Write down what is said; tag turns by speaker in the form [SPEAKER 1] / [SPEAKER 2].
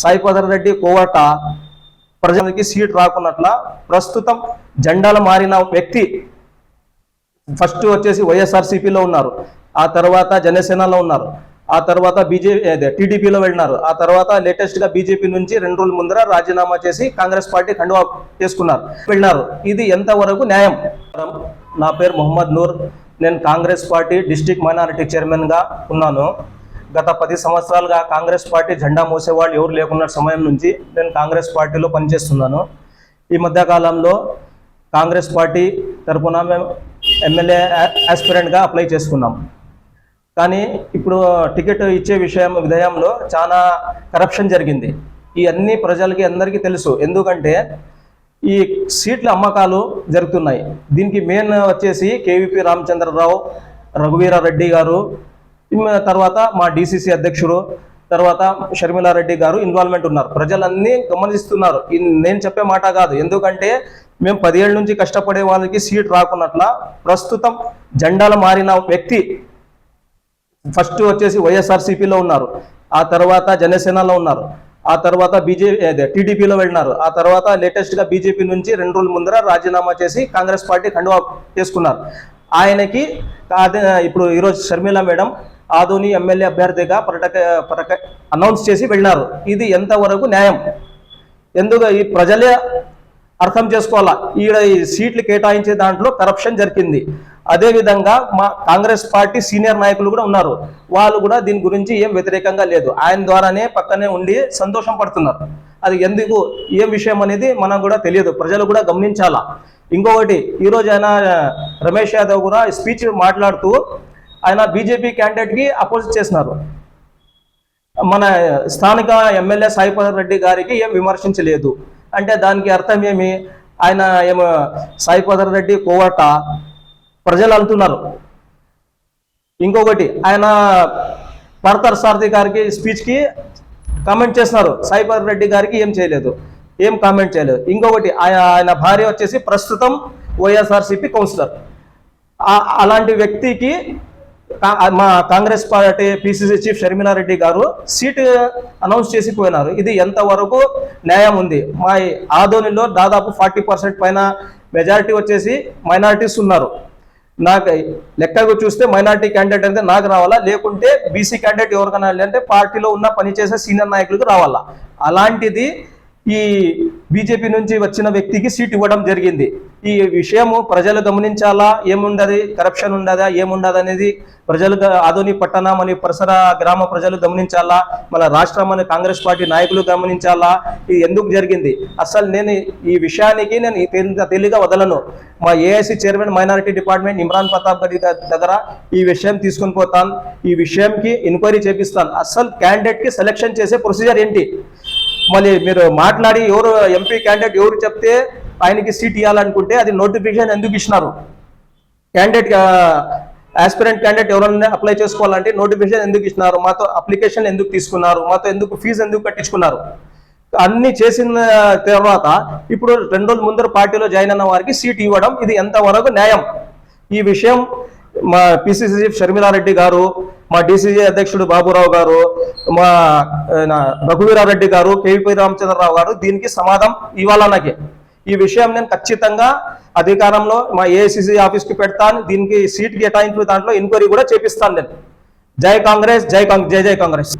[SPEAKER 1] సాయిపదర్ రెడ్డి కోవట ప్రజలకి సీట్ రాకున్నట్ల ప్రస్తుతం జెండాలు మారిన వ్యక్తి ఫస్ట్ వచ్చేసి వైఎస్ఆర్సీపీలో ఉన్నారు, ఆ తర్వాత జనసేనలో ఉన్నారు, ఆ తర్వాత టీడీపీలో వెళ్ళినారు, ఆ తర్వాత లేటెస్ట్ గా బీజేపీ నుంచి 2 రోజుల ముందర రాజీనామా చేసి కాంగ్రెస్ పార్టీ కండువా చేసుకున్నారు వెళ్ళినారు. ఇది ఎంతవరకు న్యాయం? నా పేరు మొహమ్మద్ నూర్. నేను Congress party district minority chairman గా ఉన్నాను. గత 10 సంవత్సరాలుగా కాంగ్రెస్ పార్టీ జెండా మోసేవాళ్ళు ఎవరు లేకున్న సమయం నుంచి నేను కాంగ్రెస్ పార్టీలో పనిచేస్తున్నాను. ఈ మధ్య కాలంలో కాంగ్రెస్ పార్టీ తరఫున మేము ఎమ్మెల్యే ఆస్పిరెంట్గా అప్లై చేసుకున్నాం. కానీ ఇప్పుడు టికెట్ ఇచ్చే విషయంలో చాలా కరప్షన్ జరిగింది. ఈ అన్ని ప్రజలకి అందరికీ తెలుసు. ఎందుకంటే ఈ సీట్ల అమ్మకాలు జరుగుతున్నాయి. దీనికి మెయిన్ వచ్చేసి కేవీపీ రామచంద్రరావు, రఘువీరారెడ్డి గారు, తర్వాత మా డిసిసి అధ్యక్షుడు, తర్వాత షర్మిలారెడ్డి గారు ఇన్వాల్వ్మెంట్ ఉన్నారు. ప్రజలన్నీ గమనిస్తున్నారు. నేను చెప్పే మాట కాదు. ఎందుకంటే మేము 10 ఏళ్ళ నుంచి కష్టపడే వాళ్ళకి సీట్ రాకున్నట్ల ప్రస్తుతం జెండాలు మారిన వ్యక్తి ఫస్ట్ వచ్చేసి వైఎస్ఆర్సీపీలో ఉన్నారు, ఆ తర్వాత జనసేనలో ఉన్నారు, ఆ తర్వాత టీడీపీలో వెళ్ళినారు, ఆ తర్వాత లేటెస్ట్ గా బీజేపీ నుంచి 2 రోజుల ముందర రాజీనామా చేసి కాంగ్రెస్ పార్టీ కండువా చేసుకున్నారు. ఆయనకి ఇప్పుడు ఈరోజు షర్మిల మేడం ఆదోని ఎమ్మెల్యే అభ్యర్థిగా అనౌన్స్ చేసి వెళ్ళినారు. ఇది ఎంతవరకు న్యాయం? ఎందుకు ఈ ప్రజలే అర్థం చేసుకోవాలా. ఈ సీట్లు కేటాయించే దాంట్లో కరప్షన్ జరిగింది. అదేవిధంగా మా కాంగ్రెస్ పార్టీ సీనియర్ నాయకులు కూడా ఉన్నారు. వాళ్ళు కూడా దీని గురించి ఏం వ్యతిరేకంగా లేదు, ఆయన ద్వారానే పక్కనే ఉండి సంతోషం పడుతున్నారు. అది ఎందుకు ఏం విషయం అనేది మనకు కూడా తెలియదు, ప్రజలు కూడా గమనించాలా. ఇంకొకటి, ఈరోజు ఆయన రమేష్ యాదవ్ కూడా స్పీచ్ మాట్లాడుతూ ఆయన బీజేపీ క్యాండిడేట్కి అపోజిట్ చేసినారు. మన స్థానిక ఎమ్మెల్యే సాయిపదర్ రెడ్డి గారికి ఏం విమర్శించలేదు. అంటే దానికి అర్థం ఏమి? ఆయన ఏమో సాయిపదర్ రెడ్డి కోవట ప్రజలు అంటున్నారు. ఇంకొకటి, ఆయన పర్తర్ సారథి గారికి స్పీచ్కి కామెంట్ చేస్తున్నారు. సాయిపదర్ రెడ్డి గారికి ఏం చేయలేదు, ఏం కామెంట్ చేయలేదు. ఇంకొకటి, ఆయన భార్య వచ్చేసి ప్రస్తుతం వైఎస్ఆర్సీపీ కౌన్సిలర్. అలాంటి వ్యక్తికి మా Congress party PCC chief Sharmila Reddy గారు సీటు అనౌన్స్ చేసి పోయినారు. ఇది ఎంతవరకు న్యాయం ఉంది? మా ఆదోనిలో దాదాపు 40% పైన మెజారిటీ వచ్చేసి మైనారిటీస్ ఉన్నారు. నాకు లెక్కకు చూస్తే మైనారిటీ క్యాండిడేట్ అంటే నాకు రావాలా, లేకుంటే బీసీ క్యాండిడేట్ ఎవరికైనా అంటే పార్టీలో ఉన్న పనిచేసే సీనియర్ నాయకులకు రావాలా. అలాంటిది ఈ బీజేపీ నుంచి వచ్చిన వ్యక్తికి సీట్ ఇవ్వడం జరిగింది. ఈ విషయము ప్రజలు గమనించాలా. ఏముండదు, కరప్షన్ ఉండదా, ఏముండదు అనేది ప్రజలు, ఆదోని పట్టణం అని పరిసర గ్రామ ప్రజలు గమనించాలా. మన రాష్ట్రం అని కాంగ్రెస్ పార్టీ నాయకులు గమనించాలా. ఇది ఎందుకు జరిగింది? అసలు నేను ఈ విషయానికి నేను తెలియగా వదలను. మా AIC chairman minority department Imran Pratap గారి దగ్గర ఈ విషయం తీసుకొని పోతాను. ఈ విషయంకి ఎంక్వైరీ చేపిస్తాను. అసలు క్యాండిడేట్కి సెలెక్షన్ చేసే ప్రొసీజర్ ఏంటి? మళ్ళీ మీరు మాట్లాడి ఎవరు ఎంపీ క్యాండిడేట్ ఎవరు చెప్తే ఆయనకి సీట్ ఇవ్వాలనుకుంటే అది నోటిఫికేషన్ ఎందుకు ఇచ్చినారు? క్యాండిడేట్ ఆస్పిరెంట్ క్యాండిడేట్ ఎవరైనా అప్లై చేసుకోవాలంటే నోటిఫికేషన్ ఎందుకు ఇచ్చినారు? మాతో అప్లికేషన్ ఎందుకు తీసుకున్నారు? మాతో ఫీజు ఎందుకు కట్టించుకున్నారు? అన్ని చేసిన తర్వాత ఇప్పుడు 2 రోజుల ముందర పార్టీలో జాయిన్ అయిన వారికి సీట్ ఇవ్వడం ఇది ఎంతవరకు న్యాయం? ఈ విషయం మా పిసిసి చీఫ్ షర్మిలారెడ్డి గారు, మా డిసిసి అధ్యక్షుడు బాబురావు గారు, మా రఘువీరారెడ్డి గారు, కేవీపీ రామచంద్రరావు గారు దీనికి సమాధానం ఇవ్వాలా. నాకే ఈ విషయం నేను ఖచ్చితంగా అధికారంలో మా ఏఐసిసి ఆఫీస్కి పెడతాను. దీనికి సీట్ కేటాయింపు దాంట్లో ఎంక్వైరీ కూడా చేపిస్తాను నేను. జై కాంగ్రెస్, జై కాంగ్రెస్.